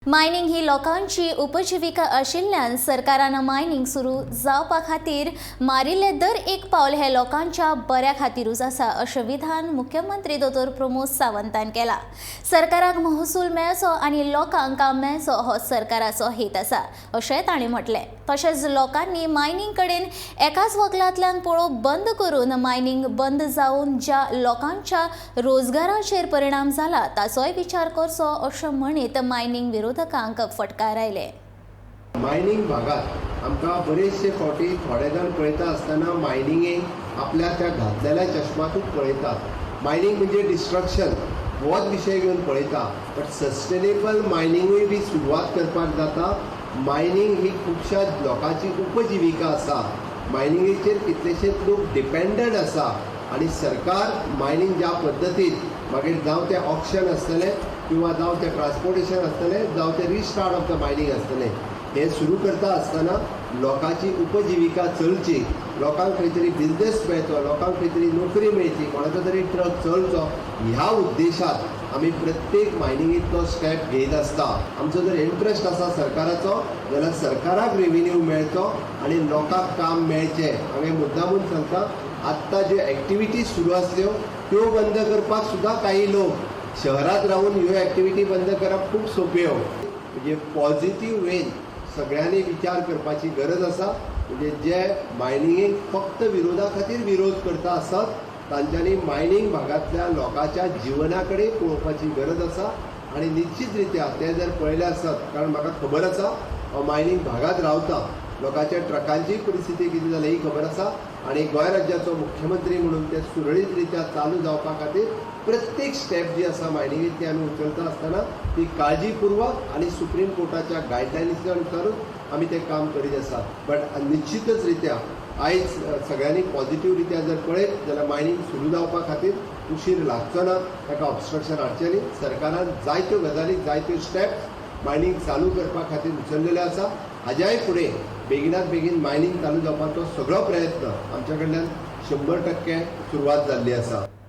Mining ही लोकांची उपजीविका आशिल्ल्यान सरकारान मायनिंग सुरू जावपा खातीर मारिल्ले दर एक पावल हे लोकांच्या बऱ्या खातीरूच आसा अशें विधान मुख्यमंत्री दोतोर प्रमोद सावंतान केला। सरकाराक महसूल मेळचो आनी लोकांक काम मेळचो हो सरकाराचो हेत आसा अशें ताणें म्हटलें। तशेंच लोकांनी मायनिंग कडेन एकाच वक्लांतल्यान पळोवप बंद करून मायनिंग बंद जावन ज्या लोकांच्या रोजगाराचेर परिणाम जाला ताचोय विचार करचो अशें म्हणीत मायनिंग विरोधकांक फटकार आयले। मायनिंग भागात आमकां बरेचशे फावटी थोडे जाण पळयता आसतना मायनिंगेक आपल्या त्या घातलेल्या चश्मातूच पळयतात। मायनिंग म्हणजे डिस्ट्रक्शन होच विशय घेवन पळयता, बट सस्टेनेबल मायनिंगूय बी सुरवात करपाक जाता। मायनिंग ही खुबश्या लोकांची उपजीविका आसा, मायनिंगेचेर कितलेशेच लोक डिपेंडंट आसा आनी सरकार मायनिंग ज्या पद्दतीन मागीर जावं तें ऑक्शन आसतलें किंवा जावं तें ट्रान्सपोर्टेशन आसतलें जावं तें रिस्टार्ट ऑफ द मायनिंग आसतलें, हें सुरू करता आसतना लोकांची उपजीविका चलची, लोकांक खंय तरी बिजनेस मेळचो, लोकांक खंय तरी नोकरी मेळची, कोणाचो तरी ट्रक चलचो, ह्या उद्देशान आमी प्रत्येक मायनिंगेंतलो स्टेप घेयत आसता। आमचो जर इंट्रस्ट आसा सरकाराचो जाल्यार सरकाराक रेव्हेन्यू मेळचो आनी लोकांक काम मेळचें। हांवें मुद्दामून सांगता, आत्तां ज्यो एक्टिविटीज सुरू आसल्यो त्यो बंद करपाक सुद्दां काही लोक शहरात राहून ह्यो एक्टिविटी बंद करप खूब सोंप्यो। म्हणजे पॉझिटिव्ह वेन सगळ्यांनी विचार करपाची गरज आसा। म्हणजे जे मायनिंगेक फक्त विरोधा खातीर विरोध करता आसत तांच्यांनी मायनिंग भागांतल्या लोकांच्या जिवना कडेन पळोवपाची गरज आसा आनी निश्चित रित्या ते जर पळयले आसत, कारण म्हाका खबर आसा हांव मायनिंग भागांत रावता, लोकांच्या ट्रकांची परिस्थिती कितें जाली ही खबर आसा आनी गोंय राज्याचो मुख्यमंत्री म्हणून ते सुरळीत रित्या चालू जावपा खातीर प्रत्येक स्टेप जी आसा मायनिंगेची ती आमी उचलता आसतना ती काळजीपूर्वक आनी सुप्रीम कोर्टाच्या गायडलायन्स अनुसारूच आमी तें काम करीत आसात। बट निश्चितच रित्या आयज सगळ्यांनी पॉझिटिव्ह रित्या जर पळयत जाल्यार मायनिंग सुरू जावपा खातीर उशीर लागचो ना, ताका ऑब्स्ट्रक्शन हाडचें न्ही। सरकारान जायत्यो गजाली जायत्यो स्टेप मायनिंग चालू करपा खातीर उचललेले आसा। हाज्याय फुडें बेगिनात बेगीन मायनिंग चालू जावपाचो सगळो प्रयत्न आमच्या कडल्यान 100% सुरवात जाल्ली आसा।